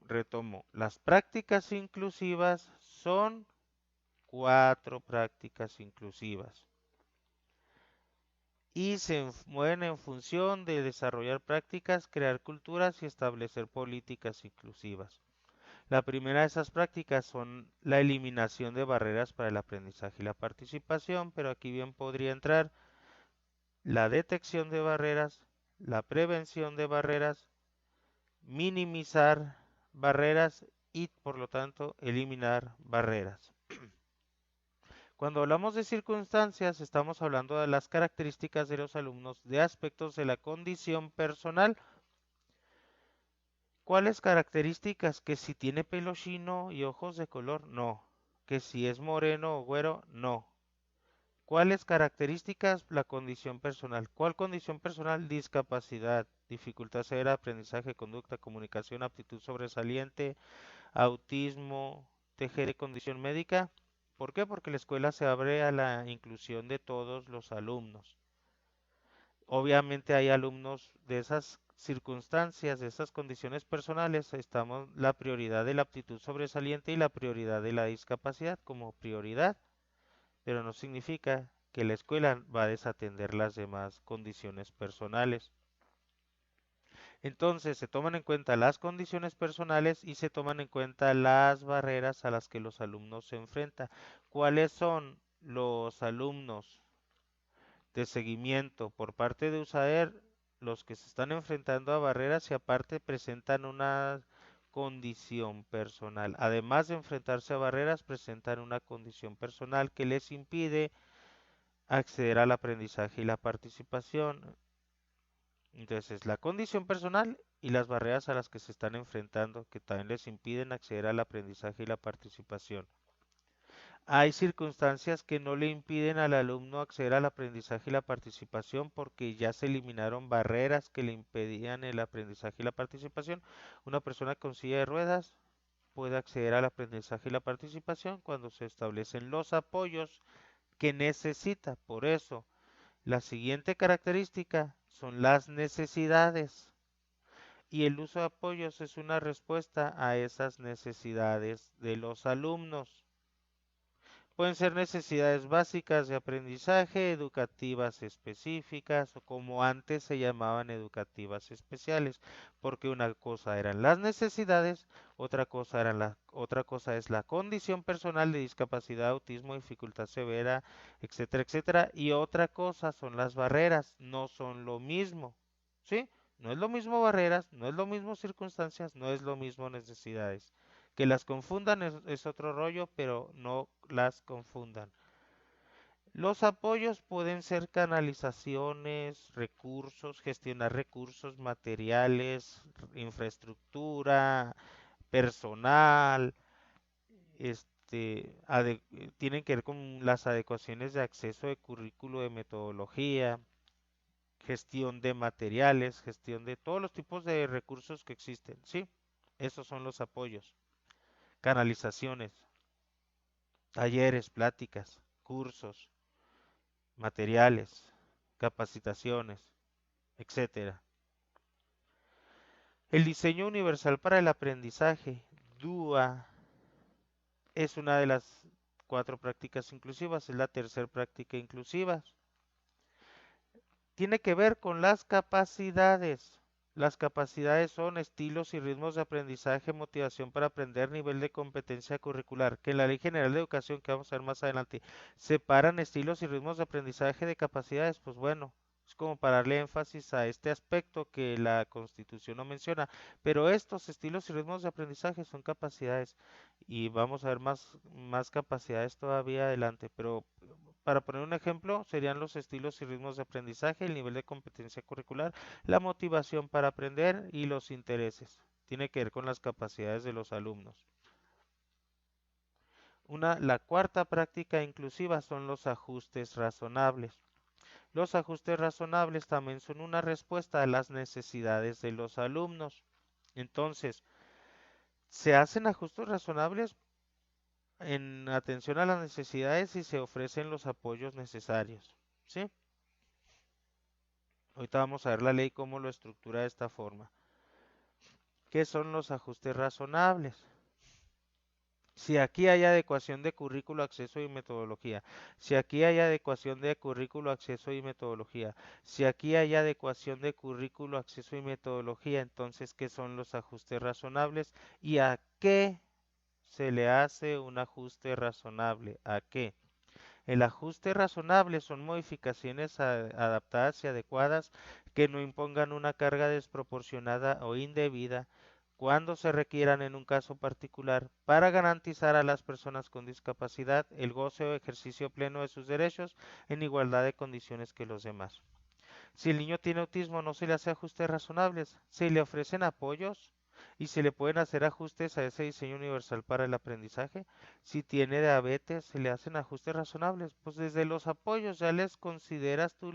retomo. Las prácticas inclusivas son 4 prácticas inclusivas y se mueven en función de desarrollar prácticas, crear culturas y establecer políticas inclusivas. La primera de esas prácticas son la eliminación de barreras para el aprendizaje y la participación, pero aquí bien podría entrar la detección de barreras, la prevención de barreras, minimizar barreras y por lo tanto eliminar barreras. Cuando hablamos de circunstancias, estamos hablando de las características de los alumnos, de aspectos de la condición personal. ¿Cuáles características? Que si tiene pelo chino y ojos de color, no. Que si es moreno o güero, no. ¿Cuáles características? La condición personal. ¿Cuál condición personal? Discapacidad, dificultad severa, aprendizaje, conducta, comunicación, aptitud sobresaliente, autismo, TGD, condición médica. ¿Por qué? Porque la escuela se abre a la inclusión de todos los alumnos. Obviamente hay alumnos de esas circunstancias, de esas condiciones personales, estamos la prioridad de la aptitud sobresaliente y la prioridad de la discapacidad como prioridad, pero no significa que la escuela va a desatender las demás condiciones personales. Entonces se toman en cuenta las condiciones personales y se toman en cuenta las barreras a las que los alumnos se enfrentan. ¿Cuáles son los alumnos de seguimiento por parte de USAER? Los que se están enfrentando a barreras y aparte presentan una condición personal. Además de enfrentarse a barreras, presentan una condición personal que les impide acceder al aprendizaje y la participación. Entonces, la condición personal y las barreras a las que se están enfrentando que también les impiden acceder al aprendizaje y la participación. Hay circunstancias que no le impiden al alumno acceder al aprendizaje y la participación porque ya se eliminaron barreras que le impedían el aprendizaje y la participación. Una persona con silla de ruedas puede acceder al aprendizaje y la participación cuando se establecen los apoyos que necesita. Por eso, la siguiente característica son las necesidades y el uso de apoyos es una respuesta a esas necesidades de los alumnos. Pueden ser necesidades básicas de aprendizaje, educativas específicas o como antes se llamaban educativas especiales, porque una cosa eran las necesidades, otra cosa es la condición personal de discapacidad, autismo, dificultad severa, etcétera, etcétera, y otra cosa son las barreras, no son lo mismo, ¿sí? No es lo mismo barreras, no es lo mismo circunstancias, no es lo mismo necesidades. Que las confundan es otro rollo, pero no las confundan. Los apoyos pueden ser canalizaciones, recursos, gestionar recursos materiales, infraestructura, personal, tienen que ver con las adecuaciones de acceso de currículo de metodología, gestión de materiales, gestión de todos los tipos de recursos que existen, ¿sí? Esos son los apoyos. Canalizaciones, talleres, pláticas, cursos, materiales, capacitaciones, etcétera. El diseño universal para el aprendizaje, DUA, es una de las 4 prácticas inclusivas, es la tercera práctica inclusiva. Tiene que ver con las capacidades. Las capacidades son estilos y ritmos de aprendizaje, motivación para aprender, nivel de competencia curricular, que en la Ley General de Educación, que vamos a ver más adelante, separan estilos y ritmos de aprendizaje de capacidades. Pues bueno, es como para darle énfasis a este aspecto que la Constitución no menciona, pero estos estilos y ritmos de aprendizaje son capacidades y vamos a ver más capacidades todavía adelante, pero para poner un ejemplo, serían los estilos y ritmos de aprendizaje, el nivel de competencia curricular, la motivación para aprender y los intereses. Tiene que ver con las capacidades de los alumnos. La cuarta práctica inclusiva son los ajustes razonables. Los ajustes razonables también son una respuesta a las necesidades de los alumnos. Entonces, se hacen ajustes razonables en atención a las necesidades y se ofrecen los apoyos necesarios. ¿Sí? Ahorita vamos a ver la ley cómo lo estructura de esta forma. ¿Qué son los ajustes razonables? Si aquí hay adecuación de currículo, acceso y metodología, si aquí hay adecuación de currículo, acceso y metodología, si aquí hay adecuación de currículo, acceso y metodología, entonces, ¿qué son los ajustes razonables? ¿Y a qué se le hace un ajuste razonable? ¿A qué? El ajuste razonable son modificaciones adaptadas y adecuadas que no impongan una carga desproporcionada o indebida cuando se requieran en un caso particular para garantizar a las personas con discapacidad el goce o ejercicio pleno de sus derechos en igualdad de condiciones que los demás. Si el niño tiene autismo, no se le hace ajustes razonables, se le ofrecen apoyos y se le pueden hacer ajustes a ese diseño universal para el aprendizaje. Si tiene diabetes, se le hacen ajustes razonables. Pues desde los apoyos ya les consideras tú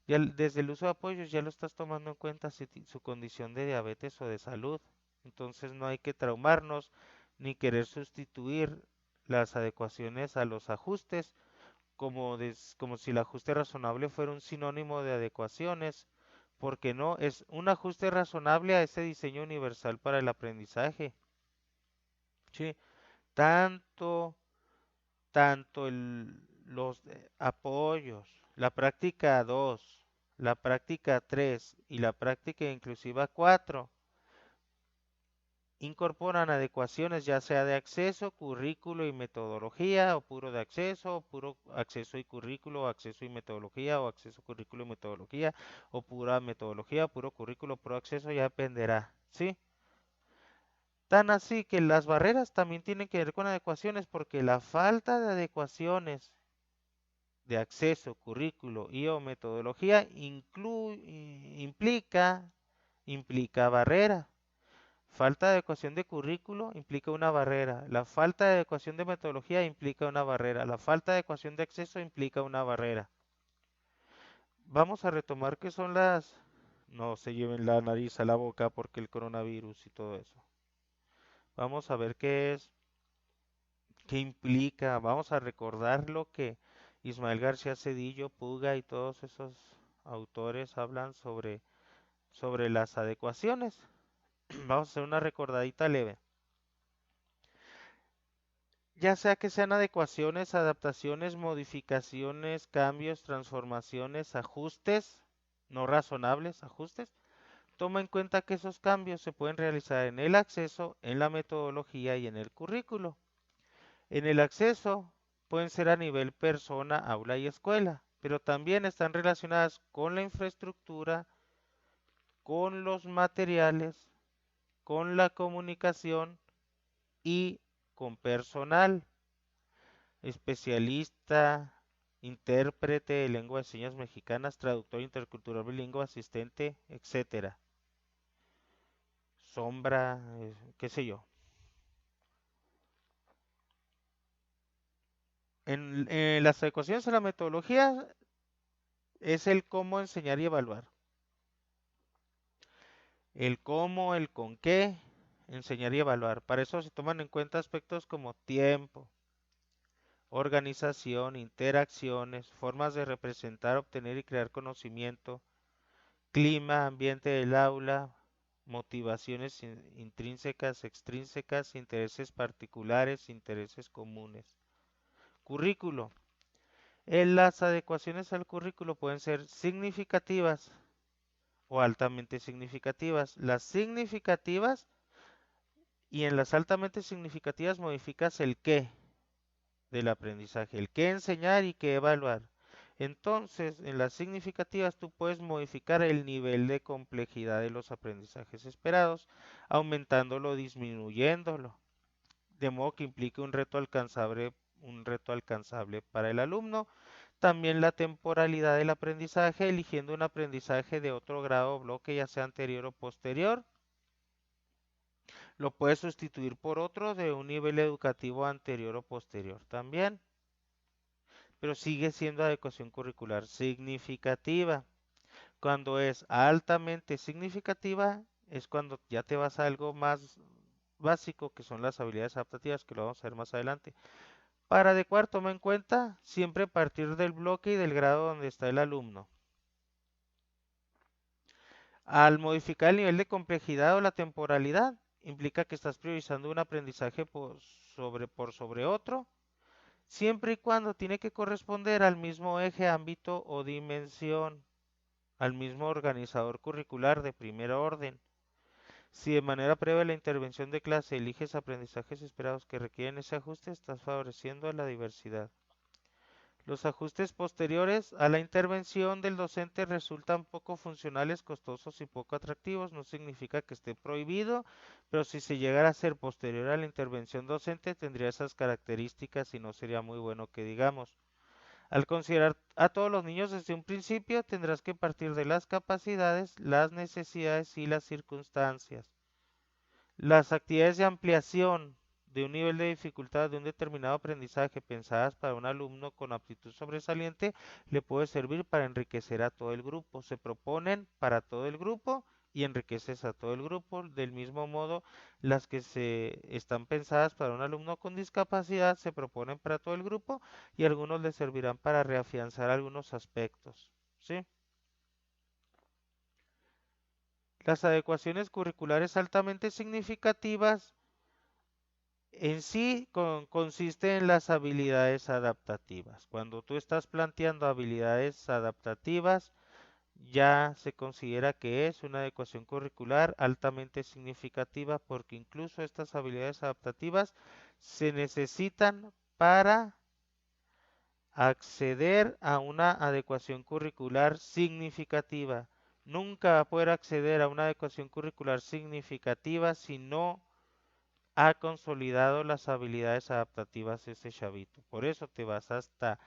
desde el uso de apoyos ya lo estás tomando en cuenta su condición de diabetes o de salud. Entonces no hay que traumarnos ni querer sustituir las adecuaciones a los ajustes como si el ajuste razonable fuera un sinónimo de adecuaciones, porque no, es un ajuste razonable a ese diseño universal para el aprendizaje. ¿Sí? Tanto, los apoyos, la práctica 2, la práctica 3 y la práctica inclusiva 4 incorporan adecuaciones ya sea de acceso, currículo y metodología, o puro de acceso, o puro acceso y currículo, o acceso y metodología, o acceso, currículo y metodología, o pura metodología, puro currículo, puro acceso, ya dependerá, ¿sí? Tan así que las barreras también tienen que ver con adecuaciones, porque la falta de adecuaciones de acceso, currículo y o metodología implica barrera. Falta de adecuación de currículo implica una barrera. La falta de adecuación de metodología implica una barrera. La falta de adecuación de acceso implica una barrera. Vamos a retomar qué son las... No se lleven la nariz a la boca porque el coronavirus y todo eso. Vamos a ver qué es, qué implica. Vamos a recordar lo que Ismael García Cedillo, Puga y todos esos autores hablan sobre las adecuaciones. Vamos a hacer una recordadita leve. Ya sea que sean adecuaciones, adaptaciones, modificaciones, cambios, transformaciones, ajustes, no razonables, ajustes, toma en cuenta que esos cambios se pueden realizar en el acceso, en la metodología y en el currículo. En el acceso pueden ser a nivel persona, aula y escuela, pero también están relacionadas con la infraestructura, con los materiales, con la comunicación y con personal. Especialista, intérprete de lengua de señas mexicanas, traductor intercultural bilingüe, asistente, etcétera. Sombra, qué sé yo. En las adecuaciones a la metodología es el cómo enseñar y evaluar. El cómo, el con qué, enseñar y evaluar. Para eso se toman en cuenta aspectos como tiempo, organización, interacciones, formas de representar, obtener y crear conocimiento, clima, ambiente del aula, motivaciones intrínsecas, extrínsecas, intereses particulares, intereses comunes. Currículo. Las adecuaciones al currículo pueden ser significativas o altamente significativas. Las significativas y en las altamente significativas modificas el qué del aprendizaje, el qué enseñar y qué evaluar. Entonces, en las significativas tú puedes modificar el nivel de complejidad de los aprendizajes esperados, aumentándolo o disminuyéndolo, de modo que implique un reto alcanzable para el alumno. También la temporalidad del aprendizaje, eligiendo un aprendizaje de otro grado o bloque, ya sea anterior o posterior. Lo puedes sustituir por otro de un nivel educativo anterior o posterior también, pero sigue siendo adecuación curricular significativa. Cuando es altamente significativa, es cuando ya te vas a algo más básico, que son las habilidades adaptativas, que lo vamos a ver más adelante. Para adecuar, toma en cuenta siempre partir del bloque y del grado donde está el alumno. Al modificar el nivel de complejidad o la temporalidad, implica que estás priorizando un aprendizaje por sobre otro, siempre y cuando tiene que corresponder al mismo eje, ámbito o dimensión, al mismo organizador curricular de primer orden. Si de manera previa a la intervención de clase eliges aprendizajes esperados que requieren ese ajuste, estás favoreciendo a la diversidad. Los ajustes posteriores a la intervención del docente resultan poco funcionales, costosos y poco atractivos. No significa que esté prohibido, pero si se llegara a ser posterior a la intervención docente tendría esas características y no sería muy bueno que digamos. Al considerar a todos los niños desde un principio, tendrás que partir de las capacidades, las necesidades y las circunstancias. Las actividades de ampliación de un nivel de dificultad de un determinado aprendizaje pensadas para un alumno con aptitud sobresaliente le puede servir para enriquecer a todo el grupo. Se proponen para todo el grupo y enriqueces a todo el grupo. Del mismo modo, las que se están pensadas para un alumno con discapacidad se proponen para todo el grupo y algunos le servirán para reafianzar algunos aspectos. ¿Sí? Las adecuaciones curriculares altamente significativas en sí consiste en las habilidades adaptativas. Cuando tú estás planteando habilidades adaptativas, ya se considera que es una adecuación curricular altamente significativa porque incluso estas habilidades adaptativas se necesitan para acceder a una adecuación curricular significativa. Nunca va a poder acceder a una adecuación curricular significativa si no ha consolidado las habilidades adaptativas de ese chavito. Por eso te vas hasta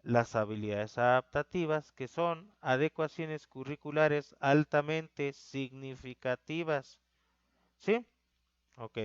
las habilidades adaptativas, que son adecuaciones curriculares altamente significativas. ¿Sí? Ok.